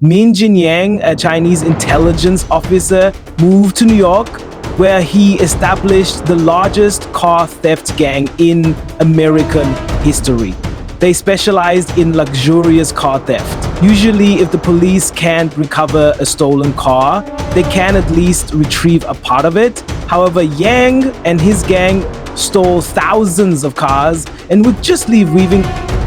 Min Jinyang, a Chinese intelligence officer, moved to New York, where he established the largest car theft gang in American history. They specialized in luxurious car theft. Usually, if the police can't recover a stolen car, they can at least retrieve a part of it. However, Yang and his gang stole thousands of cars and would just leaving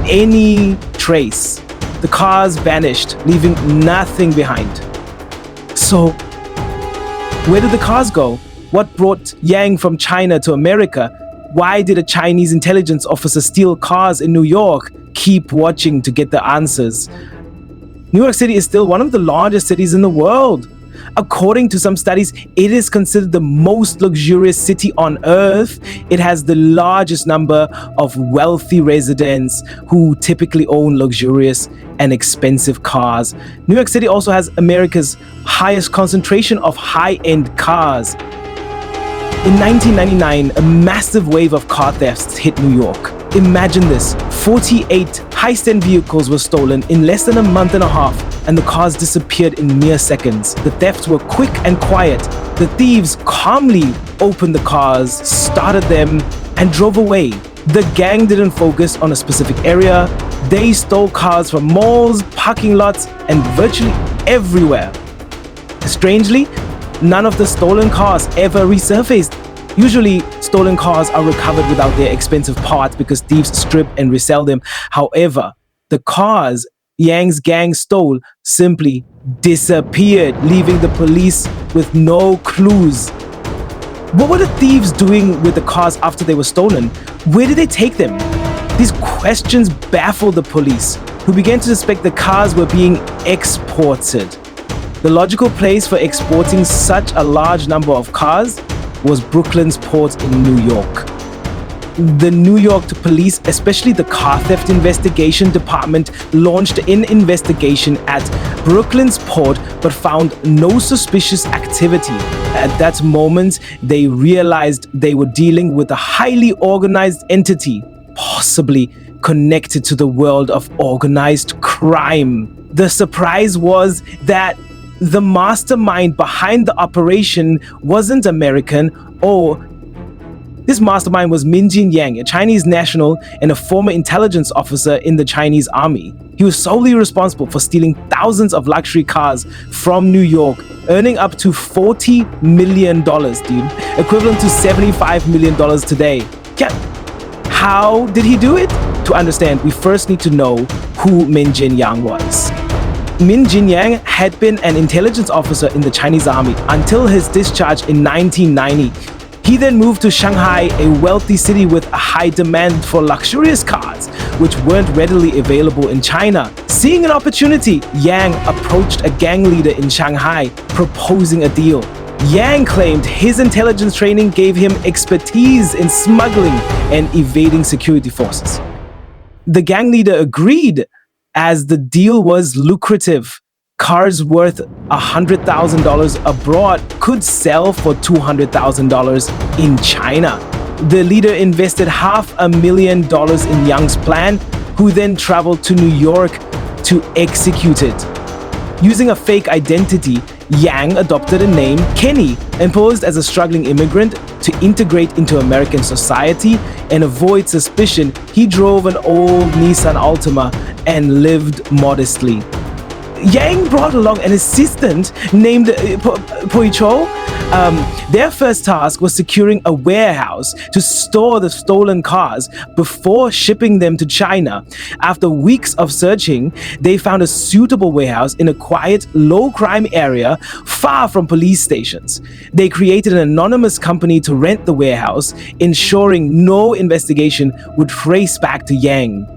any trace. The cars vanished, leaving nothing behind. So, where did the cars go? What brought Yang from China to America? Why did a Chinese intelligence officer steal cars in New York? Keep watching to get the answers. New York City is still one of the largest cities in the world. According to some studies, it is considered the most luxurious city on earth. It has the largest number of wealthy residents who typically own luxurious and expensive cars. New York City also has America's highest concentration of high-end cars. In 1999, a massive wave of car thefts hit New York. Imagine this, 48 high-end vehicles were stolen in less than a month and a half, and the cars disappeared in mere seconds. The thefts were quick and quiet. The thieves calmly opened the cars, started them, and drove away. The gang didn't focus on a specific area. They stole cars from malls, parking lots, and virtually everywhere. Strangely, none of the stolen cars ever resurfaced. Usually, stolen cars are recovered without their expensive parts because thieves strip and resell them. However, the cars Yang's gang stole simply disappeared, leaving the police with no clues. What were the thieves doing with the cars after they were stolen? Where did they take them? These questions baffled the police, who began to suspect the cars were being exported. The logical place for exporting such a large number of cars was Brooklyn's port in New York. The New York police, especially the car theft investigation department, launched an investigation at Brooklyn's port but found no suspicious activity. At that moment, they realized they were dealing with a highly organized entity, possibly connected to the world of organized crime. The surprise was that the mastermind behind the operation wasn't American or this mastermind was Min Jinyang, a Chinese national and a former intelligence officer in the Chinese army. He was solely responsible for stealing thousands of luxury cars from New York, earning up to $40 million, dude, equivalent to $75 million today. Yeah. How did he do it? To understand, we first need to know who Min Jinyang was. Min Jinyang had been an intelligence officer in the Chinese army until his discharge in 1990. He then moved to Shanghai, a wealthy city with a high demand for luxurious cars, which weren't readily available in China. Seeing an opportunity, Yang approached a gang leader in Shanghai, proposing a deal. Yang claimed his intelligence training gave him expertise in smuggling and evading security forces. The gang leader agreed, as the deal was lucrative. Cars worth $100,000 abroad could sell for $200,000 in China. The leader invested $500,000 in Yang's plan, who then traveled to New York to execute it. Using a fake identity, Yang adopted a name, Kenny, and posed as a struggling immigrant to integrate into American society and avoid suspicion. He drove an old Nissan Altima and lived modestly. Yang brought along an assistant named Poicho. Their first task was securing a warehouse to store the stolen cars before shipping them to China. After weeks of searching, they found a suitable warehouse in a quiet, low-crime area far from police stations. They created an anonymous company to rent the warehouse, ensuring no investigation would trace back to Yang.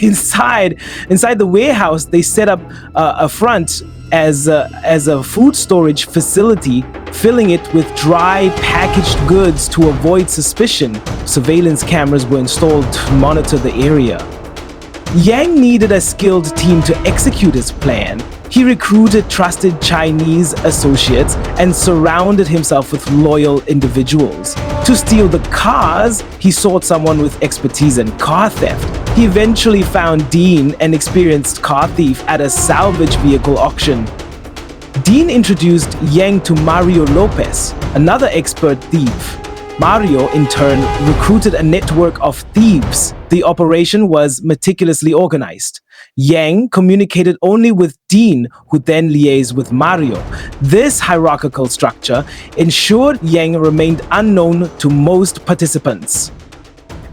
Inside the warehouse, they set up a front as a food storage facility, filling it with dry packaged goods to avoid suspicion. Surveillance cameras were installed to monitor the area. Yang needed a skilled team to execute his plan. He recruited trusted Chinese associates and surrounded himself with loyal individuals. To steal the cars, he sought someone with expertise in car theft. He eventually found Dean, an experienced car thief, at a salvage vehicle auction. Dean introduced Yang to Mario Lopez, another expert thief. Mario, in turn, recruited a network of thieves. The operation was meticulously organized. Yang communicated only with Dean, who then liaised with Mario. This hierarchical structure ensured Yang remained unknown to most participants.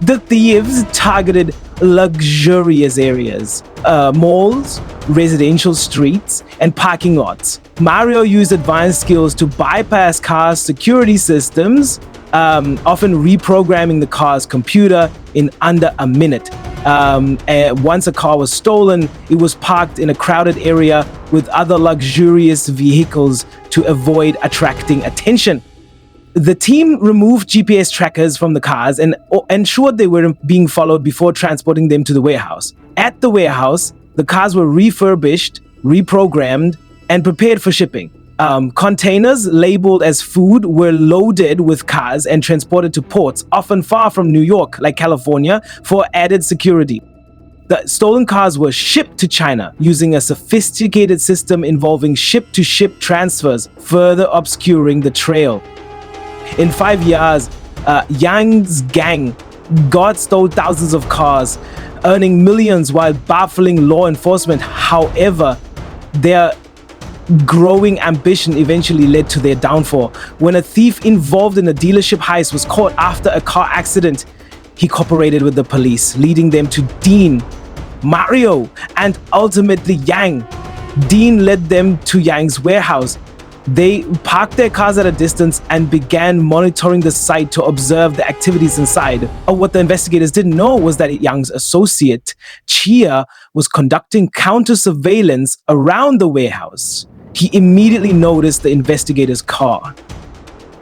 The thieves targeted luxurious areas, malls, residential streets, and parking lots. Mario used advanced skills to bypass cars' security systems, often reprogramming the car's computer in under a minute. Once a car was stolen, it was parked in a crowded area with other luxurious vehicles to avoid attracting attention. The team removed GPS trackers from the cars and ensured they were being followed before transporting them to the warehouse. At the warehouse, the cars were refurbished, reprogrammed, and prepared for shipping. Containers labeled as food were loaded with cars and transported to ports, often far from New York, like California, for added security. The stolen cars were shipped to China using a sophisticated system involving ship-to-ship transfers, further obscuring the trail. In 5 years, Yang's gang stole thousands of cars, earning millions while baffling law enforcement. However, their growing ambition eventually led to their downfall. When a thief involved in a dealership heist was caught after a car accident, he cooperated with the police, leading them to Dean, Mario, and ultimately Yang. Dean led them to Yang's warehouse. They parked their cars at a distance and began monitoring the site to observe the activities inside. What the investigators didn't know was that Yang's associate, Chia, was conducting counter-surveillance around the warehouse. He immediately noticed the investigator's car.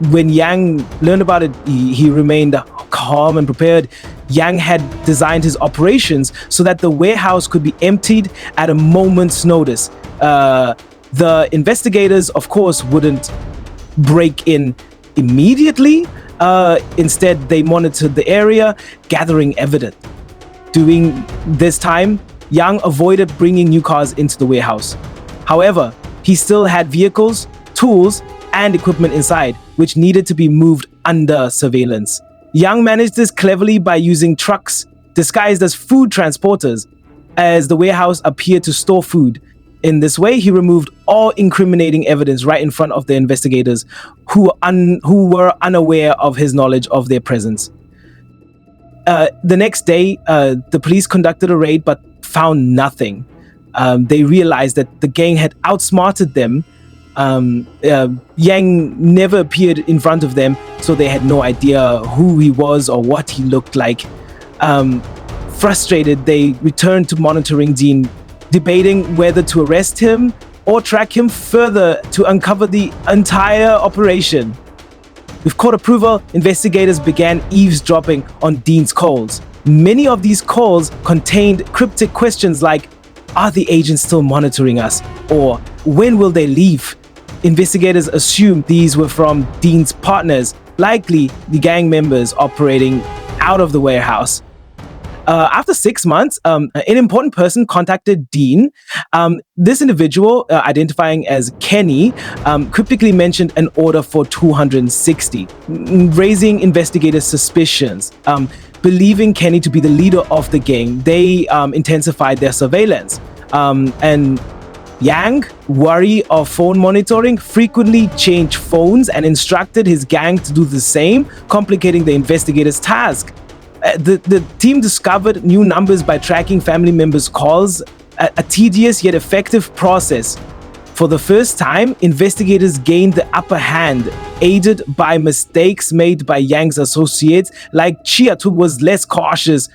When Yang learned about it, he remained calm and prepared. Yang had designed his operations so that the warehouse could be emptied at a moment's notice. The investigators, of course, wouldn't break in immediately. Instead, they monitored the area, gathering evidence. During this time, Yang avoided bringing new cars into the warehouse. However, he still had vehicles, tools, and equipment inside, which needed to be moved under surveillance. Yang managed this cleverly by using trucks disguised as food transporters, as the warehouse appeared to store food. In this way, he removed all incriminating evidence right in front of the investigators, who were unaware of his knowledge of their presence. The next day, the police conducted a raid but found nothing. They realized that the gang had outsmarted them. Yang never appeared in front of them, so they had no idea who he was or what he looked like. Frustrated, they returned to monitoring Dean, debating whether to arrest him or track him further to uncover the entire operation. With court approval, investigators began eavesdropping on Dean's calls. Many of these calls contained cryptic questions like, "Are the agents still monitoring us?" or "When will they leave?" Investigators assumed these were from Dean's partners, likely the gang members operating out of the warehouse. After 6 months, an important person contacted Dean. This individual, identifying as Kenny, cryptically mentioned an order for 260, raising investigators' suspicions. Believing Kenny to be the leader of the gang, they intensified their surveillance. And Yang, wary of phone monitoring, frequently changed phones and instructed his gang to do the same, complicating the investigators' task. The team discovered new numbers by tracking family members' calls, a tedious yet effective process. For the first time, investigators gained the upper hand, aided by mistakes made by Yang's associates, like Chia, who was less cautious.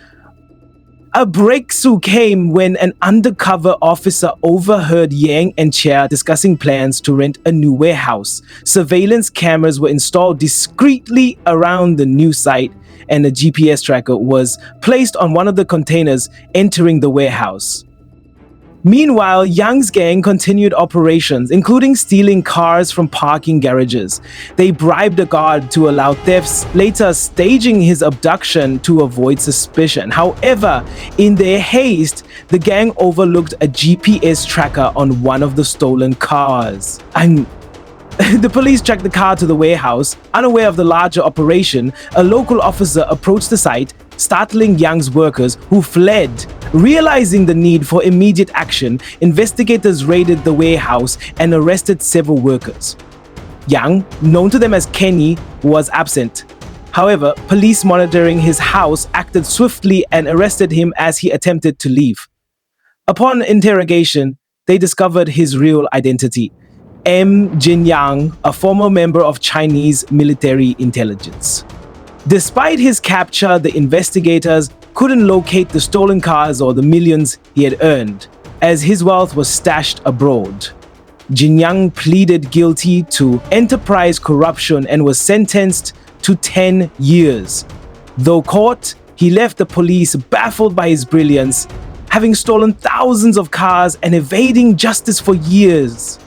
A breakthrough came when an undercover officer overheard Yang and Chia discussing plans to rent a new warehouse. Surveillance cameras were installed discreetly around the new site, and a GPS tracker was placed on one of the containers entering the warehouse. Meanwhile, Yang's gang continued operations, including stealing cars from parking garages. They bribed a guard to allow thefts, later staging his abduction to avoid suspicion. However, in their haste, the gang overlooked a GPS tracker on one of the stolen cars. The police tracked the car to the warehouse. Unaware of the larger operation, a local officer approached the site, startling Yang's workers, who fled. Realizing the need for immediate action, investigators raided the warehouse and arrested several workers. Yang, known to them as Kenny, was absent. However, police monitoring his house acted swiftly and arrested him as he attempted to leave. Upon interrogation, they discovered his real identity: M. Jin Yang, a former member of Chinese military intelligence. Despite his capture, the investigators couldn't locate the stolen cars or the millions he had earned, as his wealth was stashed abroad. Jin Yang pleaded guilty to enterprise corruption and was sentenced to 10 years. Though caught, he left the police baffled by his brilliance, having stolen thousands of cars and evading justice for years.